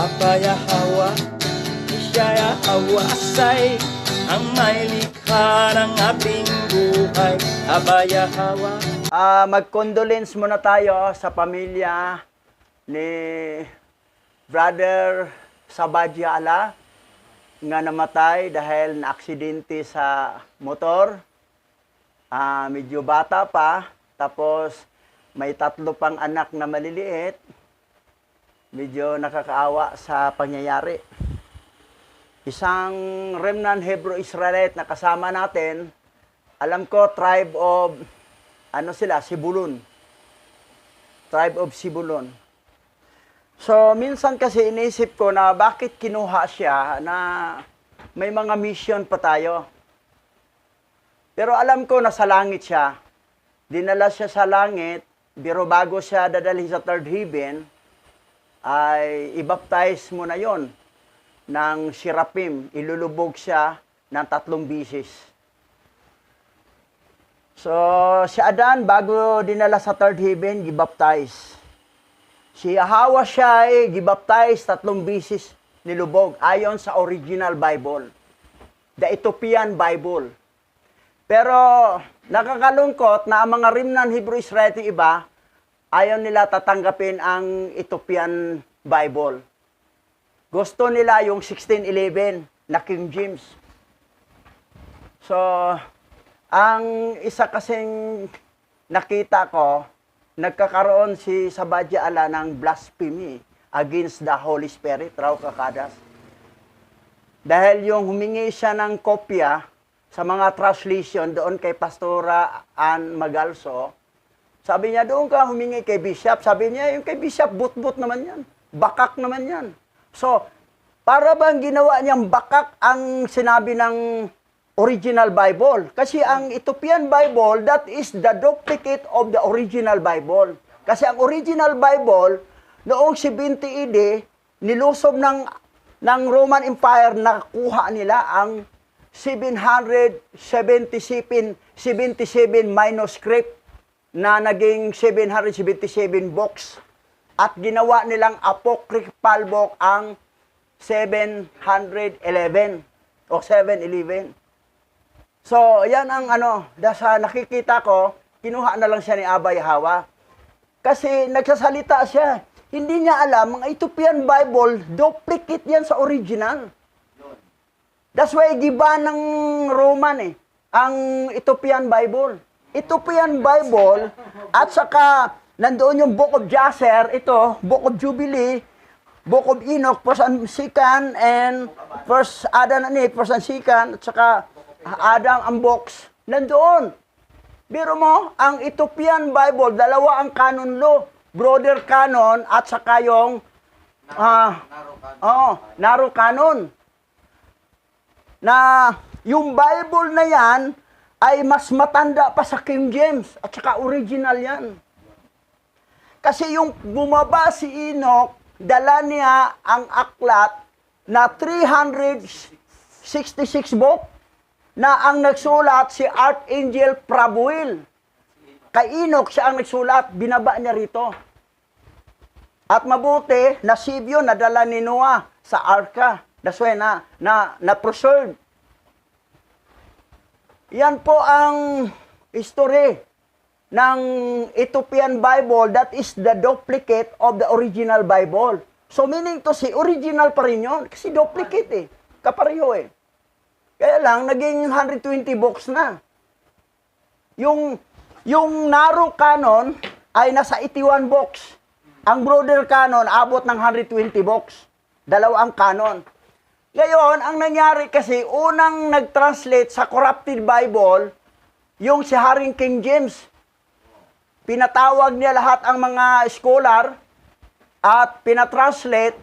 Abaya Hawa, Ishaya Hawasay, ang may likha ng ating buhay. Abaya Hawa. Mag-condolence muna tayo sa pamilya ni Brother Sabadya Ala nga namatay dahil na-aksidente sa motor. Medyo bata pa, tapos may 3 pang anak na maliliit. Medyo nakakaawa sa pangyayari. Isang remnant Hebrew Israelite na kasama natin, alam ko tribe of Sibulon. Tribe of Sibulon. So minsan kasi inisip ko na bakit kinuha siya na may mga mission pa tayo. Pero alam ko nasa langit siya. Dinala siya sa langit, pero bago siya dadalhin sa third heaven, ay i-baptize mo na yon ng seraphim. Ilulubog siya ng 3 bisis. So, si Adan, bago dinala sa third heaven, i-baptize. Si Hawa siya ay i-baptize 3 bisis nilubog, ayon sa original Bible. The Ethiopian Bible. Pero, nakakalungkot na ang mga remnant Hebrew Israelite iba, ayaw nila tatanggapin ang Ethiopian Bible. Gusto nila yung 1611 na King James. So, ang isa kasing nakita ko, nagkakaroon si Sabadya Ala ng blasphemy against the Holy Spirit, raw kakadas. Dahil yung humingi siya ng kopya sa mga translation doon kay Pastora Ann Magalso, sabi niya, doon ka humingi kay Bishop. Sabi niya, yung kay Bishop, but-but naman yan. Bakak naman yan. So, para bang ginawa niyang bakak ang sinabi ng original Bible? Kasi ang Ethiopian Bible, that is the duplicate of the original Bible. Kasi ang original Bible, noong 70 AD, nilusob ng Roman Empire, nakuha nila ang 777 manuscript na naging 777 books. At ginawa nilang apocryphal book ang 711 o 711. So, yan ang sa nakikita ko, kinuha na lang siya ni Abay Hawa. Kasi nagsasalita siya, hindi niya alam, ang Ethiopian Bible, duplicate yan sa original. That's why giba ng Roman ang Ethiopian Bible. Ethiopian Bible, at saka nandoon yung Book of Jasher, ito, Book of Jubilee, Book of Enoch, 1st and 2nd, and 1st Adam and Eve, 1st and 2nd, at saka Adam ang books, nandoon. Biro mo, ang Ethiopian Bible, 2 ang canon law, brother canon, at saka yung narrow canon. Na yung Bible na yan, ay mas matanda pa sa King James at saka original yan. Kasi yung bumaba si Enoch, dala niya ang aklat na 366 book na ang nagsulat si Archangel Prabuel. Kay Enoch siya ang nagsulat, binaba niya rito. At mabuti, nasib yun, nadala ni Noah sa arka. That's why na-preserve. Yan po ang history ng Ethiopian Bible, that is the duplicate of the original Bible. So meaning to say, original pa rin yun. Kasi duplicate kapareho Kaya lang, naging 120 books na. Yung narrow canon ay nasa 81 books. Ang brother canon, abot ng 120 books. 2 ang canon. Ngayon, ang nangyari kasi, unang nag-translate sa corrupted Bible, yung si Haring King James. Pinatawag niya lahat ang mga scholar at pinatranslate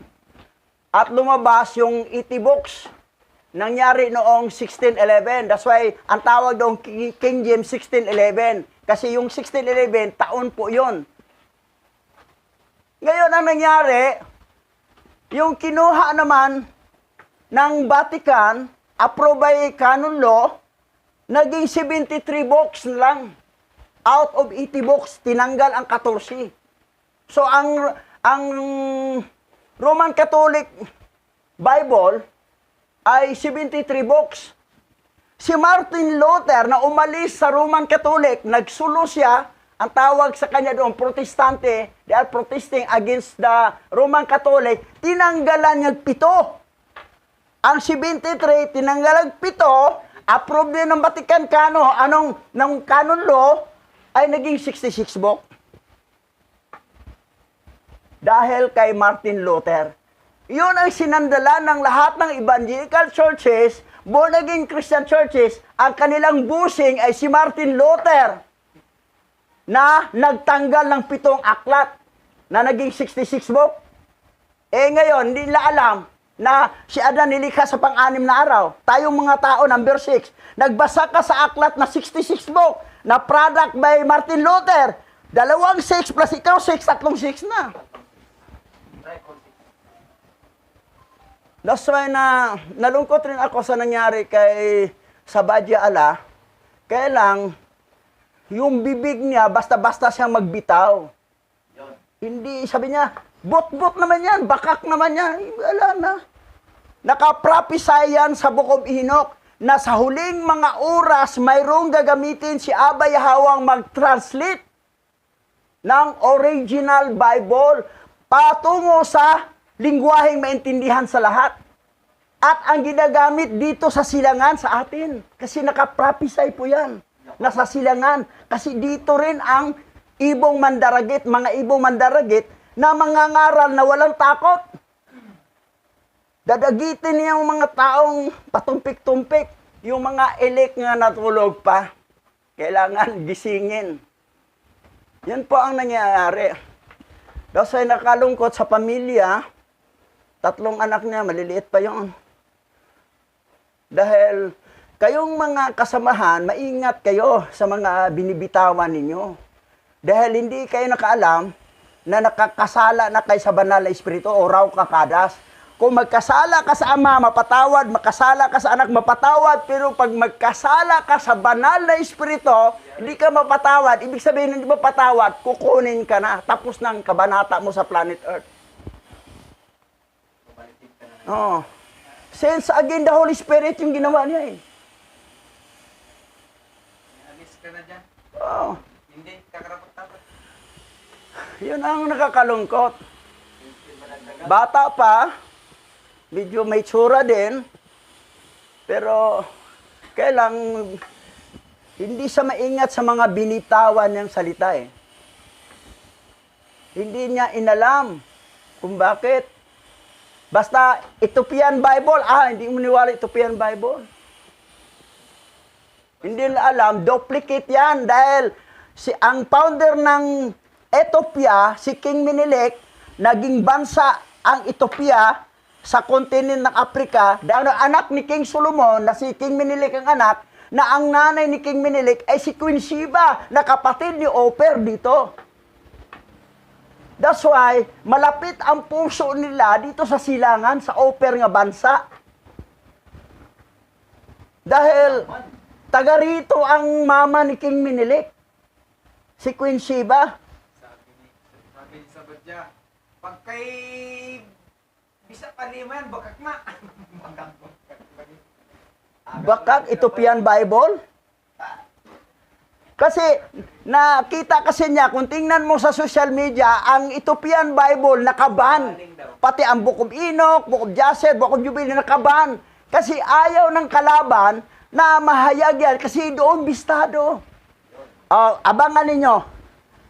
at lumabas yung 80 books. Nangyari noong 1611. That's why, ang tawag doon King James 1611. Kasi yung 1611, taon po yun. Ngayon, ang nangyari, yung kinuha naman ng Vatican, approved by canon law, naging 73 books lang. Out of 80 books, tinanggal ang 14. So, ang Roman Catholic Bible ay 73 books. Si Martin Luther na umalis sa Roman Catholic, nagsulo siya, ang tawag sa kanya doon, protestante, they are protesting against the Roman Catholic, tinanggalan niya 7. Ang 73, tinanggalan 7, approved din ng Vatican ng canon law, ay naging 66 book. Dahil kay Martin Luther. Yun ang sinandala ng lahat ng evangelical churches, born-again Christian churches, ang kanilang busing ay si Martin Luther na nagtanggal ng 7 aklat na naging 66 book. Ngayon, hindi nila alam na si Adan nilikha sa pang-6 na araw. Tayong mga tao, number 6, nagbasa ka sa aklat na 66 book na product by Martin Luther. 2 6 plus ikaw 6, 3 6 na. That's why nalungkot rin ako sa nangyari kay Sabadya Ala. Kaya lang, yung bibig niya, basta-basta siyang magbitaw. Hindi, sabi niya, bot-bot naman yan, bakak naman yan. Wala na. Nakaprophesy yan sa Book of Enoch na sa huling mga oras, mayroong gagamitin si Abba Yahawang mag-translate ng original Bible patungo sa lingwaheng maintindihan sa lahat. At ang ginagamit dito sa silangan sa atin. Kasi nakaprophesy po yan. Nasa silangan. Kasi dito rin ang ibong mandaragit, mga ibong mandaragit na mangangaral na walang takot. Dadagitin niya yung mga taong patumpik-tumpik. Yung mga elect nga natulog pa. Kailangan gisingin. Yan po ang nangyayari. Kasi nakalungkot sa pamilya, 3 anak niya, maliliit pa yon. Dahil kayong mga kasamahan, maingat kayo sa mga binibitawan ninyo. Dahil hindi kayo nakaalam na nakakasala na kayo sa banal na espiritu o raw kakadas. Kung magkasala ka sa ama, mapatawad. Magkasala ka sa anak, mapatawad. Pero pag magkasala ka sa banal na espiritu, hindi ka mapatawad. Ibig sabihin, hindi mapatawad, kukunin ka na. Tapos ng kabanata mo sa planet Earth. Oh. Since again, the Holy Spirit yung ginawa niya eh. Alis ka na dyan. Oh. Hindi, kakarapat-tapat. Yun ang nakakalungkot. Bata pa, medyo may tsura din, pero kailang hindi siya maingat sa mga binitawan niyang salita eh. Hindi niya inalam kung bakit. Basta Ethiopian Bible, hindi mo niwala Ethiopian Bible. Hindi nila alam, duplicate yan dahil ang founder ng Ethiopia, si King Menelik, naging bansa ang Ethiopia sa kontinent ng Afrika dahil anak ni King Solomon na si King Menelik ang anak, na ang nanay ni King Menelik ay si Queen Sheba na kapatid ni Oper dito. That's why malapit ang puso nila dito sa silangan sa Oper nga bansa. Dahil taga rito ang mama ni King Menelik, si Queen Sheba. Sabi ni Sabadya, pag kay bisa pa naman, bakak ma. Bakak, Ethiopian Bible? Kasi nakita kasi niya, kung tingnan mo sa social media, ang Ethiopian Bible nakaban. Pati ang Book of Enoch, Book of Jasher, Book of Jubilee nakaban. Kasi ayaw ng kalaban na mahayag yan kasi doon bistado. Abangan ninyo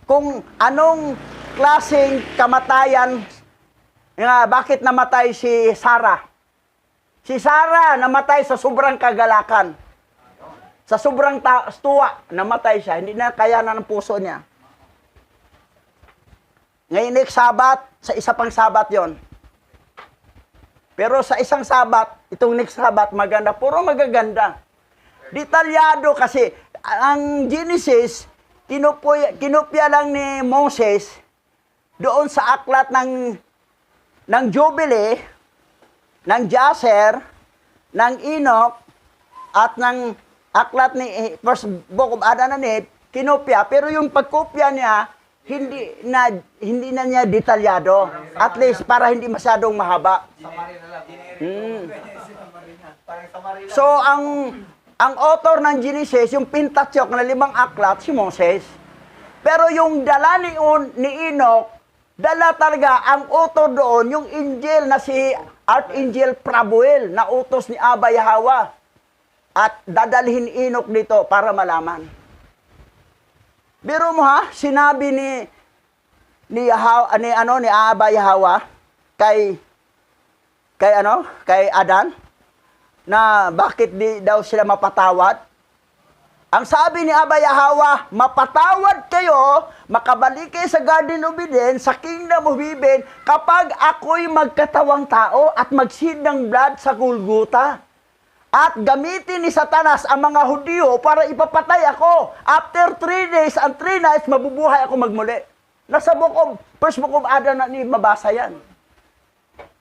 kung anong klaseng kamatayan, bakit namatay si Sarah. Si Sarah namatay sa sobrang kagalakan. Sa sobrang tuwa, namatay siya. Hindi na kaya na ng puso niya. Ngayon next Sabat, sa isa pang Sabat yon. Pero sa isang Sabat, itong next Sabat, maganda. Puro magaganda. Detalyado kasi, ang Genesis, kinopya lang ni Moses doon sa aklat ng Jubilee, ng Jasher, ng Enoch, at ng aklat ni First Book of Adam and Eve, kinopya. Pero yung pagkopya niya, hindi na niya detalyado. At least para hindi masyadong mahaba. Samari na lang. Parang samari lang. So ang author ng Genesis, yung Pentateuch na 5 aklat, si Moses. Pero yung dala ni Enoch, dala talaga ang author doon, yung angel na si Archangel Prabuel, na utos ni Abba Yahweh. At dadalhin Enoch dito para malaman. Biro mo ha, sinabi ni Abba Yahweh kay Adan, na bakit di daw sila mapatawad. Ang sabi ni Abba Yahweh, mapatawad kayo, makabalik kayo sa Garden of Eden, sa Kingdom of Heaven, kapag ako'y magkatawang tao at magsid ng blood sa Golgotha. At gamitin ni Satanas ang mga Hudyo para ipapatay ako. After 3 days and 3 nights, mabubuhay ako magmuli. Nasa first book of Adam na mabasa yan.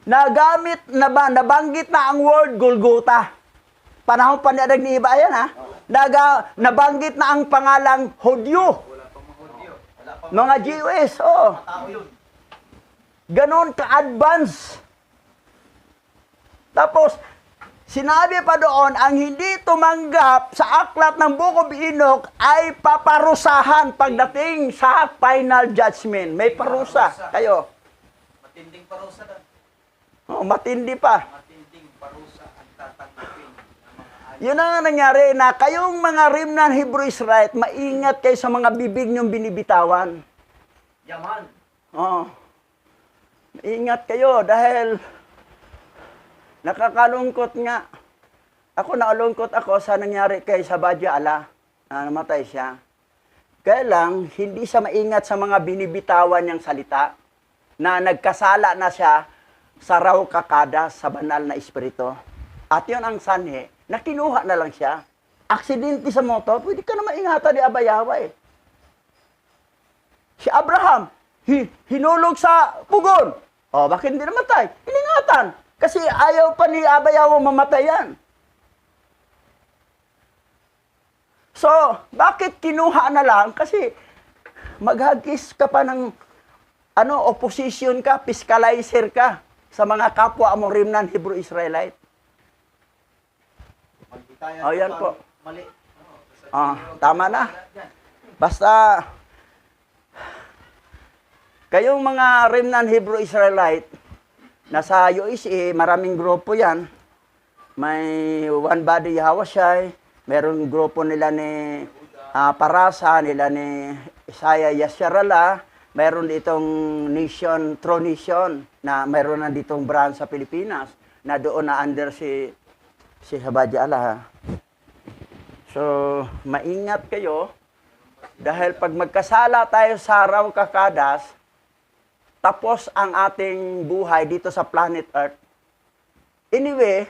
Nabanggit na ang word Golgotha. Panahon pa ni iba yan ha. Nabanggit na ang pangalang Hudyo. Mga Jews, oh. Ganon ka-advance. Tapos, sinabi pa doon, ang hindi tumanggap sa aklat ng Book of Enoch ay paparusahan pagdating sa final judgment. May parusa kayo. Matinding parusa doon. Oh, matindi pa. Matinding parusa ang tatanggapin ng mga Yun ang nangyari na kayong mga remnant Hebrew Israelite, maingat kayo sa mga bibig niyong binibitawan. yaman. Oo. Maingat kayo dahil nakakalungkot nga. Ako nalungkot ako sa nangyari kay Sabadya Allah. Namatay siya. Kaya lang, hindi siya maingat sa mga binibitawan niyang salita na nagkasala na siya sa raw kakadas sa banal na espiritu. At yun ang sanhi, na kinuha na lang siya. Aksidente sa motor, pwede ka na maingatan ni Abba Yahweh. Si Abraham, hinulog sa pugon. O, bakit hindi namatay? Iningatan. Kasi ayaw pa ni Abba Yahweh mamatayan. So, bakit kinuha na lang? Kasi maghagis ka pa ng opposition ka, fiscalizer ka sa mga kapwa mong remnant Hebrew Israelite. O, yan po. Mali. Tama na. Basta, kayong mga remnant Hebrew Israelite, nasa USA, maraming grupo yan. May One Body Yahweh, meron grupo nila ni Parasa, nila ni Isaiah Yasharala, meron ditong Nation, True Nation, na meron na ditong branch sa Pilipinas, na doon na under si Sabadya Allah. So, maingat kayo, dahil pag magkasala tayo sa araw kakadas, tapos ang ating buhay dito sa planet Earth. Anyway,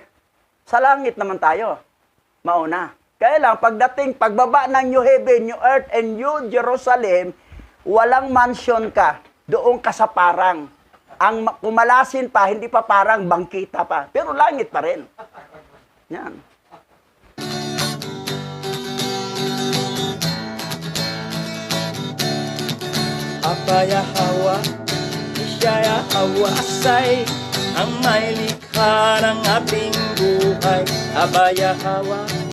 sa langit naman tayo. Mauna. Kaya lang, pagbaba ng New Heaven, New Earth, and New Jerusalem, walang mansion ka. Doon ka sa parang. Ang kumalasin pa, hindi pa parang bangkita pa. Pero langit pa rin. Yan. Abba Yahweh, siya Yahweh say, ang may likha ng ating buhay. Abba Yahweh,